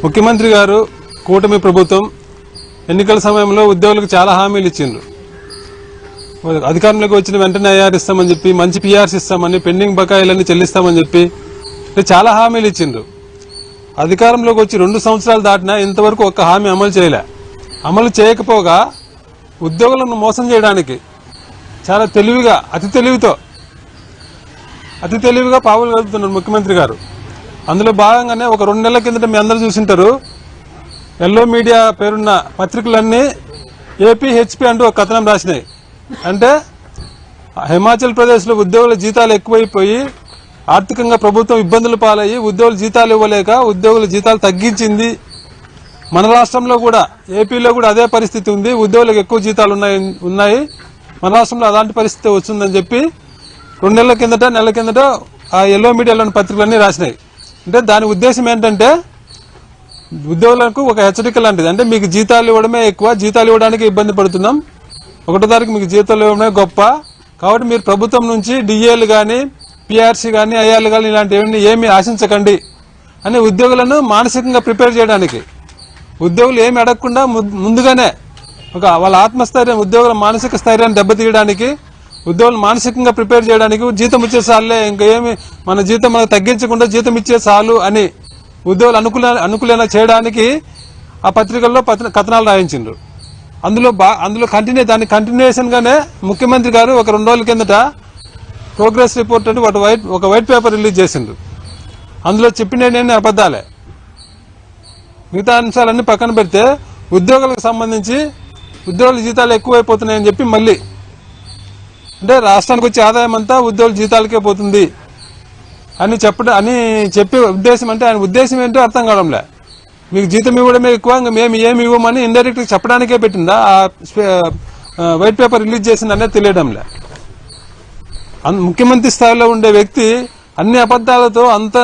ముఖ్యమంత్రి గారు కూటమి ప్రభుత్వం ఎన్నికల సమయంలో ఉద్యోగులకు చాలా హామీలు ఇచ్చిండ్రు. అధికారంలోకి వచ్చిన వెంటనే ఐఆర్ ఇస్తామని చెప్పి, మంచి పీఆర్స్ ఇస్తామని, పెండింగ్ బకాయిలన్నీ చెల్లిస్తామని చెప్పి చాలా హామీలు ఇచ్చిండ్రు. అధికారంలోకి వచ్చి 2 సంవత్సరాలు దాటినా ఇంతవరకు ఒక్క హామీ అమలు చేయలే. అమలు చేయకపోగా ఉద్యోగులను మోసం చేయడానికి చాలా తెలివిగా అతి తెలివిగా పావులు కలుపుతున్నారు ముఖ్యమంత్రి గారు. అందులో భాగంగానే ఒక 2 నెలల కిందట మీ అందరూ చూసింటారు, ఎల్లో మీడియా పేరున్న పత్రికలన్నీ ఏపీహెచ్పి అంటూ ఒక కథనం రాసినాయి. అంటే హిమాచల్ ప్రదేశ్లో ఉద్యోగుల జీతాలు ఎక్కువైపోయి ఆర్థికంగా ప్రభుత్వం ఇబ్బందులు పాలయ్యి ఉద్యోగులు జీతాలు ఇవ్వలేక ఉద్యోగుల జీతాలు తగ్గించింది. మన రాష్ట్రంలో కూడా, ఏపీలో కూడా అదే పరిస్థితి ఉంది. ఉద్యోగులకు ఎక్కువ జీతాలు ఉన్నాయి. మన రాష్ట్రంలో అలాంటి పరిస్థితి వస్తుందని చెప్పి 2 నెలల కిందట, నెల కిందట ఆ ఎల్లో మీడియాలోని పత్రికలన్నీ రాసినాయి. అంటే దాని ఉద్దేశం ఏంటంటే ఉద్యోగులకు ఒక హెచ్చరిక లాంటిది. అంటే మీకు జీతాలు ఇవ్వడమే ఎక్కువ, జీతాలు ఇవ్వడానికి ఇబ్బంది పడుతున్నాం, 1వ తారీఖు మీకు జీతాలు ఇవ్వడమే గొప్ప, కాబట్టి మీరు ప్రభుత్వం నుంచి డిఏలు కానీ, పిఆర్సీ కానీ, ఐఆర్లు కానీ ఇలాంటివన్నీ ఏమీ ఆశించకండి అని ఉద్యోగులను మానసికంగా ప్రిపేర్ చేయడానికి, ఉద్యోగులు ఏమి అడగకుండా ముందుగానే వాళ్ళ ఆత్మస్థైర్యం, ఉద్యోగుల మానసిక స్థైర్యాన్ని దెబ్బతీయడానికి, ఉద్యోగులు మానసికంగా ప్రిపేర్ చేయడానికి, జీతం ఇచ్చే సార్లే ఇంకా ఏమి మన జీతం మనకు తగ్గించకుండా జీతం ఇచ్చే చాలు అని ఉద్యోగులు అనుకూలంగా చేయడానికి ఆ పత్రికల్లో కథనాలు రాయించిండ్రు. అందులో దాని కంటిన్యూషన్ గానే ముఖ్యమంత్రి గారు ఒక 2 రోజుల కిందట ప్రోగ్రెస్ రిపోర్ట్ అంటే ఒక వైట్ పేపర్ రిలీజ్ చేసిండ్రు. అందులో చెప్పినవన్నీ అబద్దాలే. మిగతా అంశాలన్నీ పక్కన పెడితే ఉద్యోగులకు సంబంధించి ఉద్యోగుల జీతాలు ఎక్కువైపోతున్నాయని చెప్పి మళ్ళీ, అంటే రాష్ట్రానికి వచ్చే ఆదాయం అంతా ఉద్యోగుల జీతాలకే పోతుంది అని చెప్పే ఉద్దేశం. అంటే ఆయన ఉద్దేశం ఏంటో అర్థం కావడంలే. మీకు జీతం ఇవ్వడమే ఎక్కువ, ఇంకా మేము ఏమి ఇవ్వమని ఇండైరెక్ట్గా చెప్పడానికే పెట్టిందా ఆ వైట్ పేపర్ రిలీజ్ చేసింది అనేది తెలియడంలే. ముఖ్యమంత్రి స్థాయిలో ఉండే వ్యక్తి అన్ని అబద్దాలతో అంత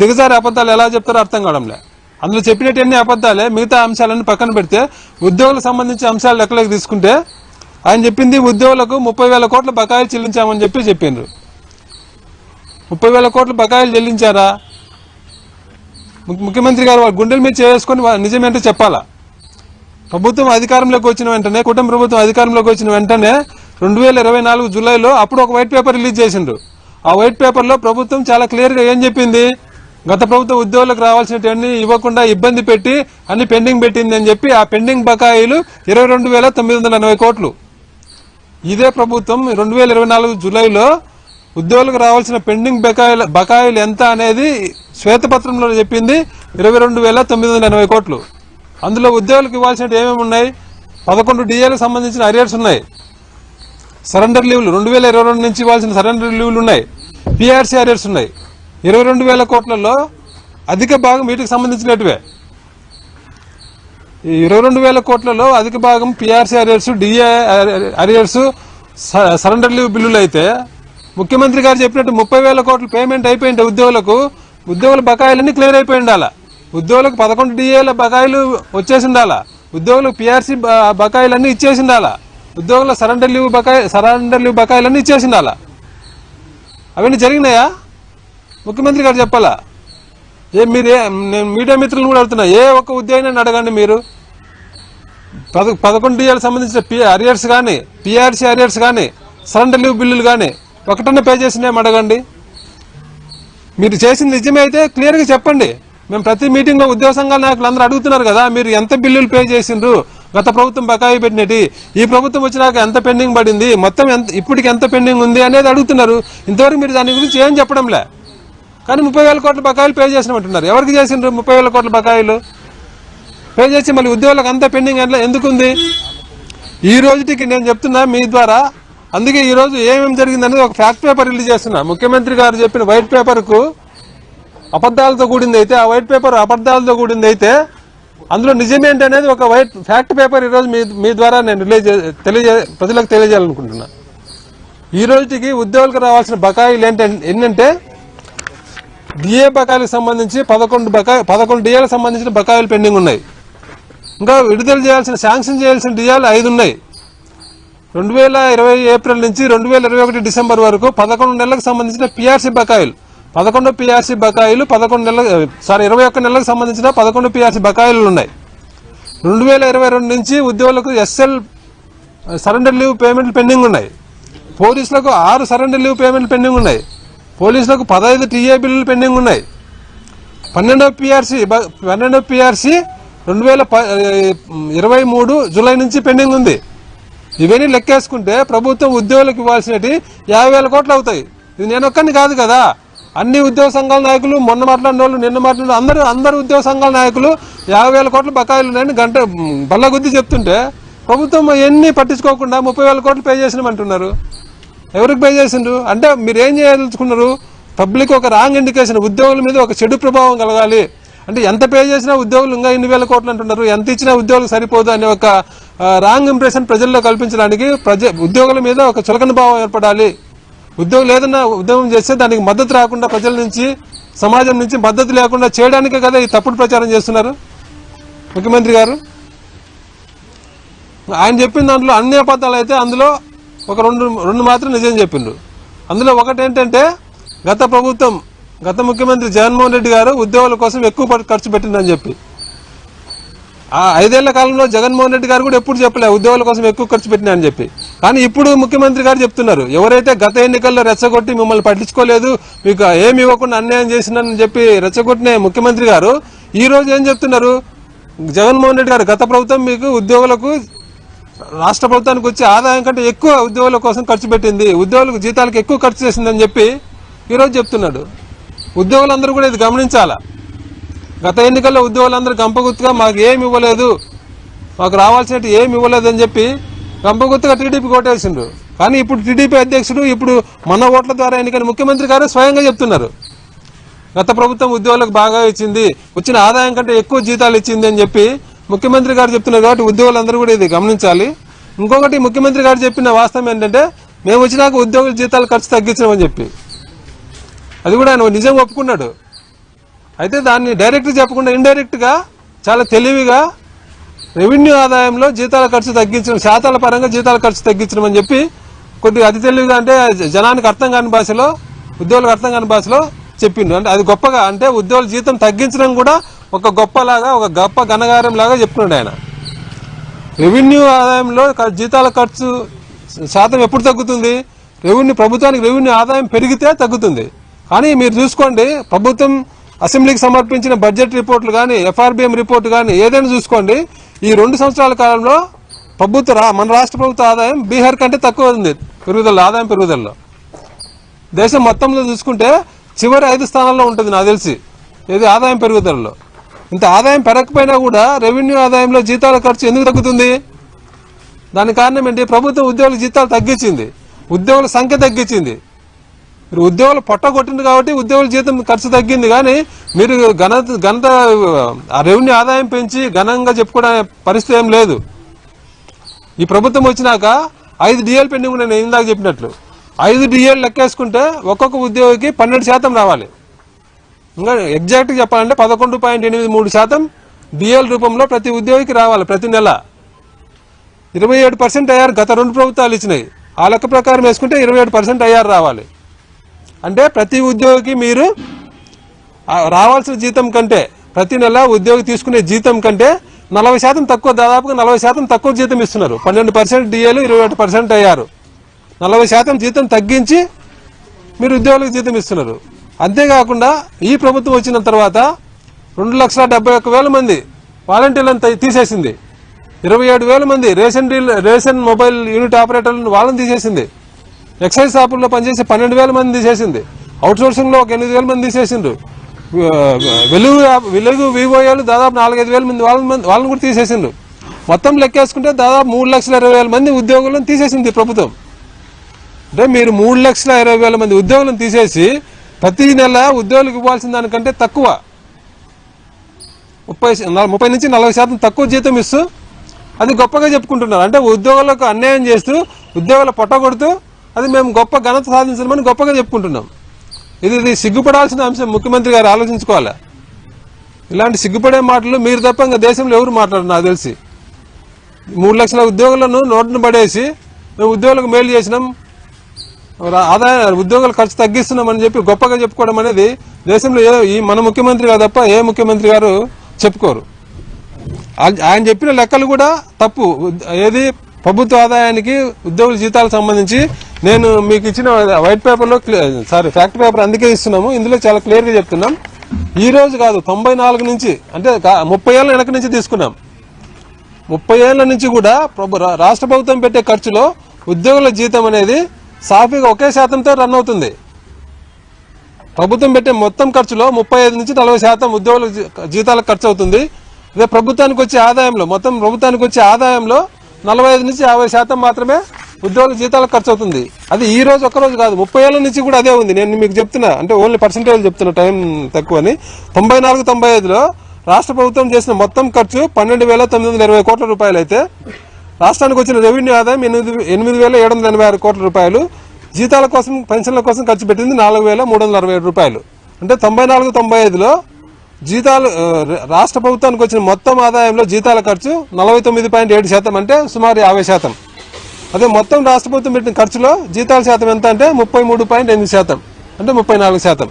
దిగజారి అబద్దాలు ఎలా చెప్తారో అర్థం కావడంలే. అందులో చెప్పినట్టు అబద్దాలే. మిగతా అంశాలన్నీ పక్కన పెడితే ఉద్యోగులకు సంబంధించిన అంశాలు లెక్కలోకి తీసుకుంటే ఆయన చెప్పింది ఉద్యోగులకు 30,000 కోట్ల బకాయిలు చెల్లించామని చెప్పిండ్రు. 30,000 కోట్ల బకాయిలు చెల్లించారా? ముఖ్యమంత్రి గారు వాళ్ళ గుండెల మీద చేసుకుని నిజమేంటో చెప్పాలా. ప్రభుత్వం అధికారంలోకి వచ్చిన వెంటనే, కుటుంబ ప్రభుత్వం అధికారంలోకి వచ్చిన వెంటనే 2024 జూలైలో అప్పుడు ఒక వైట్ పేపర్ రిలీజ్ చేసిండ్రు. ఆ వైట్ పేపర్లో ప్రభుత్వం చాలా క్లియర్గా ఏం చెప్పింది, గత ప్రభుత్వం ఉద్యోగులకు రావాల్సినవన్నీ ఇవ్వకుండా ఇబ్బంది పెట్టి అన్ని పెండింగ్ పెట్టింది అని చెప్పి ఆ పెండింగ్ బకాయిలు 22,980 కోట్లు. ఇదే ప్రభుత్వం 2024 జూలైలో ఉద్యోగులకు రావాల్సిన పెండింగ్ బకాయిలు ఎంత అనేది శ్వేతపత్రంలో చెప్పింది 22,980 కోట్లు. అందులో ఉద్యోగులకు ఇవ్వాల్సినవి ఏమేమి ఉన్నాయి? 11 డిఏలకు సంబంధించిన అరియర్స్ ఉన్నాయి, సరెండర్ లీవ్లు 2022 నుంచి ఇవ్వాల్సిన సరెండర్ లీవ్లు ఉన్నాయి, పిఆర్సీ అరియర్స్ ఉన్నాయి. 22,000 కోట్లలో అధిక భాగం వీటికి సంబంధించినట్టువే. ఈ 22,000 కోట్లలో అధిక భాగం PRC arrears, DA arrears, surrender leave బిల్లులు అయితే ముఖ్యమంత్రి గారు చెప్పినట్టు 30,000 కోట్లు పేమెంట్ అయిపోయింటే ఉద్యోగుల బకాయిలన్నీ క్లియర్ అయిపోయి ఉండాలా. ఉద్యోగులకు 11 డిఏల బకాయిలు వచ్చేసి ఉండాలా, ఉద్యోగులకు పిఆర్సీ బకాయిలన్నీ ఇచ్చేసి ఉండాలా, ఉద్యోగుల సరెండర్ లీవ్ బకాయిలన్నీ ఇచ్చేసి ఉండాలా. అవన్నీ జరిగినాయా? ముఖ్యమంత్రి గారు చెప్పాలా. నేను మీడియా మిత్రులను కూడా అడుగుతున్నా, ఏ ఒక్క ఉద్యోగిని అడగండి మీరు. 11 డిఏలకు సంబంధించిన అరియర్స్ కానీ, పిఆర్సీ అరియర్స్ కానీ, సరెండర్ లీవ్ బిల్లులు కానీ ఒకటన్నా పే చేసినేం అడగండి. మీరు చేసింది నిజమే అయితే క్లియర్గా చెప్పండి. మేము ప్రతి మీటింగ్లో ఉద్యోగ సంఘాల నాయకులు అందరూ అడుగుతున్నారు కదా, మీరు ఎంత బిల్లులు పే చేసిండ్రు, గత ప్రభుత్వం బకాయి పెట్టినట్టు, ఈ ప్రభుత్వం వచ్చినాక ఎంత పెండింగ్ పడింది, మొత్తం ఇప్పటికి ఎంత పెండింగ్ ఉంది అనేది అడుగుతున్నారు. ఇంతవరకు మీరు దాని గురించి ఏం చెప్పడంలే. కానీ 30,000 కోట్ల బకాయిలు పే చేసినట్టున్నారు. ఎవరికి చేసిండ్రు 30,000 కోట్ల బకాయిలు పే చేసి మళ్ళీ ఉద్యోగులకు అంత పెండింగ్ ఎందుకు ఉంది? ఈ రోజుకి నేను చెప్తున్నా మీ ద్వారా, అందుకే ఈ రోజు ఏమేమి జరిగిందనేది ఒక ఫ్యాక్ట్ పేపర్ రిలీజ్ చేస్తున్నా. ముఖ్యమంత్రి గారు చెప్పిన వైట్ పేపర్కు అబద్ధాలతో కూడింది అయితే, ఆ వైట్ పేపర్ అబద్ధాలతో కూడింది అయితే అందులో నిజమేంటి అనేది ఒక ఫ్యాక్ట్ పేపర్ ఈరోజు మీ ద్వారా నేను ప్రజలకు తెలియజేయాలనుకుంటున్నా. ఈ రోజుకి ఉద్యోగులకు రావాల్సిన బకాయిలు ఏంటంటే డిఏ బకాయిలకు సంబంధించి 11 డిఏలకు సంబంధించిన బకాయిలు పెండింగ్ ఉన్నాయి. ఇంకా విడుదల చేయాల్సిన, శాంక్షన్ చేయాల్సిన డిఏలు 5 ఉన్నాయి. 2020 ఏప్రిల్ నుంచి 2021 డిసెంబర్ వరకు 11 నెలలకు సంబంధించిన పిఆర్సీ బకాయిలు 11 పిఆర్సీ బకాయిలు 21 నెలలకు సంబంధించిన 11 పిఆర్సీ బకాయిలు ఉన్నాయి. 2022 నుంచి ఉద్యోగులకు ఎస్ఎల్ సరెండర్ లీవ్ పేమెంట్లు పెండింగ్ ఉన్నాయి. పోలీసులకు 6 సరెండర్ లీవ్ పేమెంట్లు పెండింగ్ ఉన్నాయి. పోలీసులకు 15 టీఏ బిల్లులు పెండింగ్ ఉన్నాయి. 12వ పిఆర్సీ 2023 జూలై నుంచి పెండింగ్ ఉంది. ఇవన్నీ లెక్కేసుకుంటే ప్రభుత్వం ఉద్యోగులకు ఇవ్వాల్సినవి 50,000 కోట్లు అవుతాయి. ఇది నేను ఒక్కడిని కాదు కదా, అన్ని ఉద్యోగ సంఘాల నాయకులు, మొన్న మాట్లాడిన వాళ్ళు, నిన్న మాట్లాడిన అందరు ఉద్యోగ సంఘాల నాయకులు 50,000 కోట్ల బకాయిలు ఉన్నాయని బల్లగుద్ది చెప్తుంటే ప్రభుత్వం ఎన్ని పట్టించుకోకుండా 30,000 కోట్లు పే చేసినామంటున్నారు. ఎవరికి పే చేసిండ్రు అంటే మీరు ఏం చేయదలుచుకున్నారు? పబ్లిక్ ఒక రాంగ్ ఇండికేషన్, ఉద్యోగుల మీద ఒక చెడు ప్రభావం కలగాలి అంటే ఎంత పే చేసినా ఉద్యోగులు ఇంకా 8,000 కోట్లు అంటున్నారు, ఎంత ఇచ్చినా ఉద్యోగులకు సరిపోదు అనే ఒక రాంగ్ ఇంప్రెషన్ ప్రజల్లో కల్పించడానికి ఉద్యోగుల మీద ఒక చులకన భావం ఏర్పడాలి. ఉద్యోగులు ఏదైనా ఉద్యోగం చేస్తే దానికి మద్దతు రాకుండా ప్రజల నుంచి, సమాజం నుంచి మద్దతు లేకుండా చేయడానికే కదా ఈ తప్పుడు ప్రచారం చేస్తున్నారు ముఖ్యమంత్రి గారు. ఆయన చెప్పిన దాంట్లో అన్ని అబద్ధాలు అయితే అందులో ఒక రెండు మాత్రం నిజం చెప్పిండ్రు. అందులో ఒకటి ఏంటంటే గత ముఖ్యమంత్రి జగన్మోహన్ రెడ్డి గారు ఉద్యోగుల కోసం ఎక్కువ ఖర్చు పెట్టిందని చెప్పి. ఆ 5 ఏళ్ల కాలంలో జగన్మోహన్ రెడ్డి గారు కూడా ఎప్పుడు చెప్పలే ఉద్యోగుల కోసం ఎక్కువ ఖర్చు పెట్టినా అని చెప్పి. కానీ ఇప్పుడు ముఖ్యమంత్రి గారు చెప్తున్నారు, ఎవరైతే గత ఎన్నికల్లో రెచ్చగొట్టి మిమ్మల్ని పట్టించుకోలేదు, మీకు ఏమి ఇవ్వకుండా అన్యాయం చేసిందని చెప్పి రెచ్చగొట్టిన ముఖ్యమంత్రి గారు ఈ రోజు ఏం చెప్తున్నారు? జగన్మోహన్ రెడ్డి గారు గత ప్రభుత్వం మీకు ఉద్యోగులకు, రాష్ట్ర ప్రభుత్వానికి వచ్చే ఆదాయం కంటే ఎక్కువ ఉద్యోగుల కోసం ఖర్చు పెట్టింది, ఉద్యోగులకు జీతాలకు ఎక్కువ ఖర్చు చేసిందని చెప్పి ఈరోజు చెప్తున్నాడు. ఉద్యోగులందరూ కూడా ఇది గమనించాలా. గత ఎన్నికల్లో ఉద్యోగులందరూ గంపగుత్తుగా మాకు ఏమి ఇవ్వలేదు, మాకు రావాల్సినట్టు ఏమి ఇవ్వలేదు అని చెప్పి గంపగుత్తుగా టీడీపీ కోటేసిండ్రు. కానీ ఇప్పుడు టీడీపీ అధ్యక్షుడు, ఇప్పుడు మన ఓట్ల ద్వారా ఎన్నికైన ముఖ్యమంత్రి గారు స్వయంగా చెప్తున్నారు గత ప్రభుత్వం ఉద్యోగులకు బాగా ఇచ్చింది, వచ్చిన ఆదాయం కంటే ఎక్కువ జీతాలు ఇచ్చింది అని చెప్పి ముఖ్యమంత్రి గారు చెప్తున్నారు. కాబట్టి ఉద్యోగులందరూ కూడా ఇది గమనించాలి. ఇంకొకటి ముఖ్యమంత్రి గారు చెప్పిన వాస్తవం ఏంటంటే మేము వచ్చినాక ఉద్యోగుల జీతాలు ఖర్చు తగ్గించామని చెప్పి, అది కూడా ఆయన నిజం ఒప్పుకున్నాడు. అయితే దాన్ని డైరెక్ట్గా చెప్పకుండా ఇండైరెక్ట్గా చాలా తెలివిగా రెవెన్యూ ఆదాయంలో జీతాల ఖర్చు తగ్గించడం, శాతాల పరంగా జీతాల ఖర్చు తగ్గించడం అని చెప్పి కొద్దిగా అతి తెలివిగా, అంటే జనానికి అర్థం కాని భాషలో, ఉద్యోగులకు అర్థం కాని భాషలో చెప్పిండు. అంటే అది గొప్పగా, అంటే ఉద్యోగుల జీతం తగ్గించడం కూడా ఒక గొప్పలాగా, ఒక గొప్ప ఘనకార్యం లాగా చెప్తున్నాడు ఆయన. రెవెన్యూ ఆదాయంలో జీతాల ఖర్చు శాతం ఎప్పుడు తగ్గుతుంది? ప్రభుత్వానికి రెవెన్యూ ఆదాయం పెరిగితే తగ్గుతుంది. కానీ మీరు చూసుకోండి, ప్రభుత్వం అసెంబ్లీకి సమర్పించిన బడ్జెట్ రిపోర్టులు కానీ, ఎఫ్ఆర్బిఎం రిపోర్టు కానీ ఏదైనా చూసుకోండి, ఈ 2 సంవత్సరాల కాలంలో మన రాష్ట్ర ప్రభుత్వ ఆదాయం బీహార్ కంటే తక్కువ ఉంది ఆదాయం పెరుగుదలలో. దేశం మొత్తంలో చూసుకుంటే చివరి 5 స్థానాల్లో ఉంటుంది నాకు తెలిసి ఏది ఆదాయం పెరుగుదలలో. ఇంత ఆదాయం పెరగకపోయినా కూడా రెవెన్యూ ఆదాయంలో జీతాల ఖర్చు ఎందుకు తగ్గుతుంది? దానికి కారణం ఏంటి? ప్రభుత్వం ఉద్యోగుల జీతాలు తగ్గించింది, ఉద్యోగుల సంఖ్య తగ్గించింది. మీరు ఉద్యోగులు పొట్టగొట్టింది కాబట్టి ఉద్యోగుల జీతం ఖర్చు తగ్గింది. కానీ మీరు ఘనత రెవెన్యూ ఆదాయం పెంచి ఘనంగా చెప్పుకోవడం పరిస్థితి ఏం లేదు. ఈ ప్రభుత్వం వచ్చినాక 5 డిఏలు పెండింగ్ ఉన్నాయి. నేను ఇందాక చెప్పినట్లు 5 డిఏలు లెక్కేసుకుంటే ఒక్కొక్క ఉద్యోగికి 12% రావాలి. ఇంకా ఎగ్జాక్ట్గా చెప్పాలంటే 11.83% డిఏల రూపంలో ప్రతి ఉద్యోగికి రావాలి ప్రతి నెల. 27% అయ్యారు గత 2 ప్రభుత్వాలు ఇచ్చినాయి. ఆ లెక్క ప్రకారం వేసుకుంటే 27% అయ్యారు రావాలి. అంటే ప్రతి ఉద్యోగికి మీరు రావాల్సిన జీతం కంటే, ప్రతి నెల ఉద్యోగి తీసుకునే జీతం కంటే 40% తక్కువ, దాదాపుగా 40% తక్కువ జీతం ఇస్తున్నారు. 12% డిఏలు, 27% అయ్యారు. 40% జీతం తగ్గించి మీరు ఉద్యోగులకు జీతం ఇస్తున్నారు. అంతేకాకుండా ఈ ప్రభుత్వం వచ్చిన తర్వాత 2,71,000 మంది వాలంటీర్లను తీసేసింది. 27,000 మంది రేషన్ మొబైల్ యూనిట్ ఆపరేటర్లను వాళ్ళని తీసేసింది. ఎక్సైజ్ షాపుల్లో పనిచేసే 12,000 మంది తీసేసింది. అవుట్సోర్సింగ్లో ఒక 8,000 మంది తీసేసిండ్రు. వెలుగు వివోఏలు దాదాపు 4,5,000 మంది వాళ్ళని కూడా తీసేసిండ్రు. మొత్తం లెక్కేసుకుంటే దాదాపు 3,20,000 మంది ఉద్యోగులను తీసేసింది ప్రభుత్వం. అంటే మీరు 3,20,000 మంది ఉద్యోగులను తీసేసి ప్రతి నెల ఉద్యోగులకు ఇవ్వాల్సిన దానికంటే తక్కువ 30 నుంచి 40% తక్కువ జీతం ఇస్తూ అది గొప్పగా చెప్పుకుంటున్నారు. అంటే ఉద్యోగులకు అన్యాయం చేస్తూ, ఉద్యోగుల పొట్టగొడుతూ అది మేము గొప్ప ఘనత సాధించమని గొప్పగా చెప్పుకుంటున్నాం. ఇది సిగ్గుపడాల్సిన అంశం. ముఖ్యమంత్రి గారు ఆలోచించుకోవాలి. ఇలాంటి సిగ్గుపడే మాటలు మీరు తప్ప ఇంకా దేశంలో ఎవరు మాట్లాడరు నాకు తెలిసి. 3 లక్షల ఉద్యోగులను నోటును పడేసి మేము ఉద్యోగులకు మేలు చేసినాం, ఆదాయ ఉద్యోగుల ఖర్చు తగ్గిస్తున్నామని చెప్పి గొప్పగా చెప్పుకోవడం అనేది దేశంలో ఈ మన ముఖ్యమంత్రి గారు తప్ప ఏ ముఖ్యమంత్రి గారు చెప్పుకోరు. ఆయన చెప్పిన లెక్కలు కూడా తప్పు. ఏది ప్రభుత్వ ఆదాయానికి ఉద్యోగుల జీతాలకు సంబంధించి నేను మీకు ఇచ్చిన వైట్ పేపర్లో ఫ్యాక్ట్ పేపర్ అందుకే ఇస్తున్నాము. ఇందులో చాలా క్లియర్గా చెప్తున్నాం. ఈ రోజు కాదు 94 నుంచి అంటే 30 ఏళ్ళ వెనక నుంచి తీసుకున్నాం. 30 ఏళ్ల నుంచి కూడా రాష్ట్ర ప్రభుత్వం పెట్టే ఖర్చులో ఉద్యోగుల జీతం అనేది సాఫీగా ఒకే శాతంతో రన్ అవుతుంది. ప్రభుత్వం పెట్టే మొత్తం ఖర్చులో 35 నుంచి 40% ఉద్యోగుల జీతాలకు ఖర్చు అవుతుంది. అదే ప్రభుత్వానికి వచ్చే ఆదాయంలో మొత్తం ప్రభుత్వానికి వచ్చే ఆదాయంలో 45 నుంచి 50% మాత్రమే ఉద్యోగుల జీతాలకు ఖర్చు అవుతుంది. అది ఈ రోజు ఒక్కరోజు కాదు, 30 ఏళ్ల నుంచి కూడా అదే ఉంది. నేను మీకు చెప్తున్నా, అంటే ఓన్లీ పర్సెంటేజ్ చెప్తున్నా, టైం తక్కువని. 94-95లో రాష్ట్ర ప్రభుత్వం చేసిన మొత్తం ఖర్చు 12,920 కోట్ల రూపాయలు అయితే రాష్ట్రానికి వచ్చిన రెవెన్యూ ఆదాయం 8,786 కోట్ల రూపాయలు. జీతాల కోసం పెన్షన్ల కోసం ఖర్చు పెట్టింది 4,367 రూపాయలు. అంటే 94-95లో జీతాలు రాష్ట్ర ప్రభుత్వానికి వచ్చిన మొత్తం ఆదాయంలో జీతాల ఖర్చు 49.7%, అంటే సుమారు 50%. అదే మొత్తం రాష్ట్ర ప్రభుత్వం పెట్టిన ఖర్చులో జీతాల శాతం ఎంత అంటే 33.8%, అంటే 34%.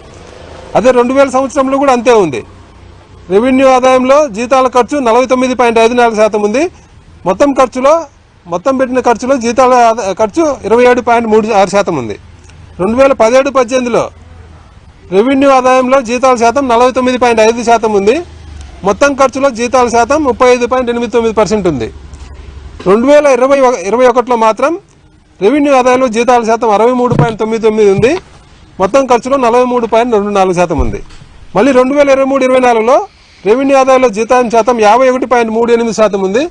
అదే 2000 సంవత్సరంలో కూడా అంతే ఉంది. రెవెన్యూ ఆదాయంలో జీతాల ఖర్చు 49.54% ఉంది. మొత్తం పెట్టిన ఖర్చులో జీతాల ఖర్చు 27.36% ఉంది. 2017-18లో రెవెన్యూ ఆదాయంలో జీతాల శాతం 49.5% ఉంది. మొత్తం ఖర్చులో జీతాల శాతం 35.89% ఉంది. 2020-21లో మాత్రం రెవెన్యూ ఆదాయంలో జీతాల శాతం 63.99 ఉంది. మొత్తం ఖర్చులో 43.24% ఉంది. మళ్ళీ 2023-24లో రెవెన్యూ ఆదాయంలో జీతాల శాతం 51.38% ఉంది.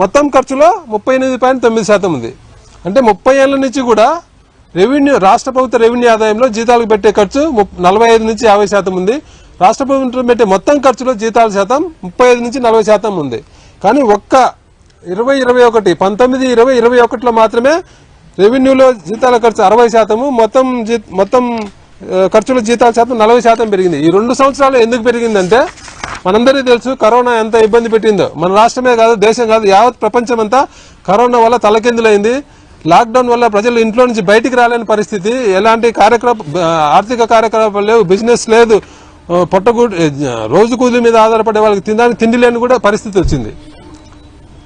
మొత్తం ఖర్చులో 38.9% ఉంది. అంటే 30 ఏళ్ల నుంచి కూడా రాష్ట్ర ప్రభుత్వ రెవెన్యూ ఆదాయంలో జీతాలకు పెట్టే ఖర్చు 45 నుంచి 50% ఉంది. రాష్ట్ర ప్రభుత్వం పెట్టే మొత్తం ఖర్చులో జీతాల శాతం 35 నుంచి 40% ఉంది. కానీ ఒక్క 19-20-21లో మాత్రమే రెవెన్యూలో జీతాల ఖర్చు 60%, మొత్తం ఖర్చుల జీతాల శాతం 40% పెరిగింది. ఈ 2 సంవత్సరాలు ఎందుకు పెరిగిందంటే మనందరికీ తెలుసు కరోనా ఎంత ఇబ్బంది పెట్టిందో. మన రాష్ట్రమే కాదు, దేశం కాదు, యావత్ ప్రపంచం అంతా కరోనా వల్ల తలకిందులైంది. లాక్డౌన్ వల్ల ప్రజలు ఇంట్లో నుంచి బయటికి రాలేని పరిస్థితి, ఎలాంటి ఆర్థిక కార్యకలాపాలు లేవు, బిజినెస్ లేదు, రోజు కూలీ మీద ఆధారపడే వాళ్ళకి తినడానికి తిండి లేని కూడా పరిస్థితి వచ్చింది.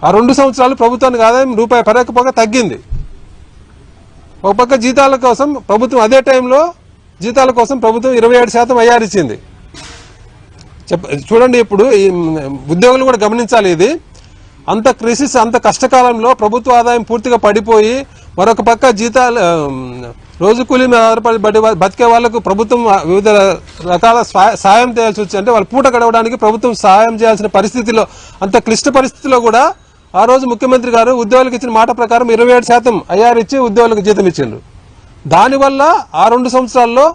ఆ 2 సంవత్సరాలు ప్రభుత్వానికి ఆదాయం రూపాయి పరకపోగా తగ్గింది. ఒక పక్క జీతాల కోసం ప్రభుత్వం అదే టైంలో జీతాల కోసం ప్రభుత్వం 27% ఐఆర్ ఇచ్చింది. చూడండి, ఇప్పుడు ఈ ఉద్యోగులు కూడా గమనించాలి. ఇది అంత క్రైసిస్, అంత కష్టకాలంలో ప్రభుత్వ ఆదాయం పూర్తిగా పడిపోయి మరొక పక్క జీతాలు రోజు కూలీ మీద ఆధారపడి బతికే వాళ్లకు ప్రభుత్వం వివిధ రకాల సాయం చేయాల్సి వచ్చింది. అంటే వాళ్ళు పూట గడవడానికి ప్రభుత్వం సహాయం చేయాల్సిన పరిస్థితిలో, అంత క్లిష్ట పరిస్థితిలో కూడా ఆ రోజు ముఖ్యమంత్రి గారు ఉద్యోగులకు ఇచ్చిన మాట ప్రకారం 27% ఐఆర్ ఇచ్చి ఉద్యోగులకు జీతం ఇచ్చిండ్రు. దానివల్ల ఆ 2 సంవత్సరాల్లో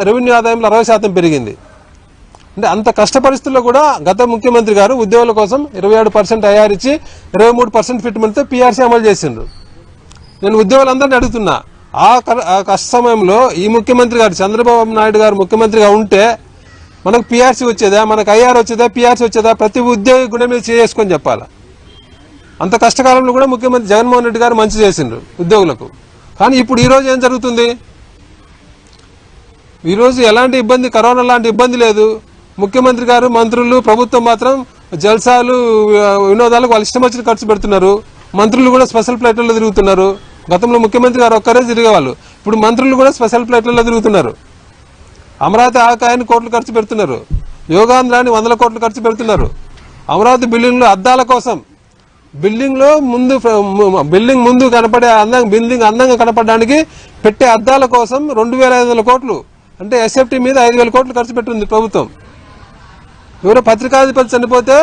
రెవెన్యూ ఆదాయంలో 60% పెరిగింది. అంటే అంత కష్ట పరిస్థితుల్లో కూడా గత ముఖ్యమంత్రి గారు ఉద్యోగుల కోసం 27% ఐఆర్ ఇచ్చి 23% ఫిట్మెంట్తో పీఆర్సీ అమలు చేసిండ్రు. నేను ఉద్యోగులందరినీ అడుగుతున్నా, ఆ కష్ట సమయంలో ఈ ముఖ్యమంత్రి గారు చంద్రబాబు నాయుడు గారు ముఖ్యమంత్రిగా ఉంటే మనకు పీఆర్సీ వచ్చేదా, మనకు ఐఆర్ వచ్చేదా, పీఆర్సీ వచ్చేదా? ప్రతి ఉద్యోగి గుండె మీద చేసుకొని చెప్పాలా. అంత కష్టకాలంలో కూడా ముఖ్యమంత్రి జగన్మోహన్ రెడ్డి గారు మంచి చేసిండ్రు ఉద్యోగులకు. కానీ ఇప్పుడు ఈరోజు ఏం జరుగుతుంది? ఈరోజు ఎలాంటి ఇబ్బంది, కరోనా లాంటి ఇబ్బంది లేదు. ముఖ్యమంత్రి గారు, మంత్రులు, ప్రభుత్వం మాత్రం జల్సాలు, వినోదాలకు వాళ్ళు ఇష్టం వచ్చిన ఖర్చు పెడుతున్నారు. మంత్రులు కూడా స్పెషల్ ఫ్లైట్లలో తిరుగుతున్నారు. గతంలో ముఖ్యమంత్రి గారు ఒక్కరే తిరిగేవాళ్ళు, ఇప్పుడు మంత్రులు కూడా స్పెషల్ ఫ్లైట్లలో తిరుగుతున్నారు. అమరావతి ఆకాయాన్ని కోట్లు ఖర్చు పెడుతున్నారు. యోగాంధ్రాన్ని 100 కోట్లు ఖర్చు పెడుతున్నారు. అమరావతి బిల్డింగ్లో అద్దాల కోసం, బిల్డింగ్ ముందు కనపడే బిల్డింగ్ అందంగా కనపడడానికి పెట్టే అద్దాల కోసం 2,500 కోట్లు, అంటే ఎస్ఎఫ్టీ మీద 5,000 కోట్లు ఖర్చు పెట్టింది ప్రభుత్వం. ఎవరో పత్రికాధిపతి చనిపోతే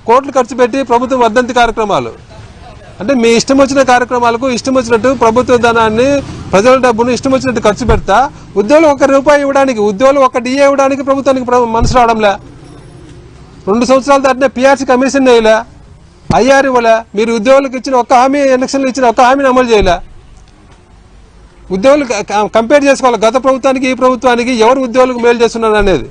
కోట్లు ఖర్చు పెట్టి ప్రభుత్వం వర్ధంతి కార్యక్రమాలు, అంటే మీ ఇష్టం వచ్చిన కార్యక్రమాలకు ఇష్టం వచ్చినట్టు ప్రభుత్వ ధనాన్ని, ప్రజల డబ్బును ఇష్టం వచ్చినట్టు ఖర్చు పెడతా ఉద్యోగులు ₹1 ఇవ్వడానికి, ఉద్యోగులు ఒక డిఏ ఇవ్వడానికి ప్రభుత్వానికి మనసు రావడంలే. 2 సంవత్సరాల దాటినే పీఆర్సీ కమిషన్ వేయలే, ఐఆర్ ఇవ్వలే. మీరు ఉద్యోగులకు ఇచ్చిన ఒక్క హామీ, ఎలక్షన్లు ఇచ్చిన ఒక్క హామీని అమలు చేయలే. ఉద్యోగులు కంపేర్ చేసుకోవాలి గత ప్రభుత్వానికి ఈ ప్రభుత్వానికి ఎవరు ఉద్యోగులకు మేలు చేస్తున్నారు అనేది.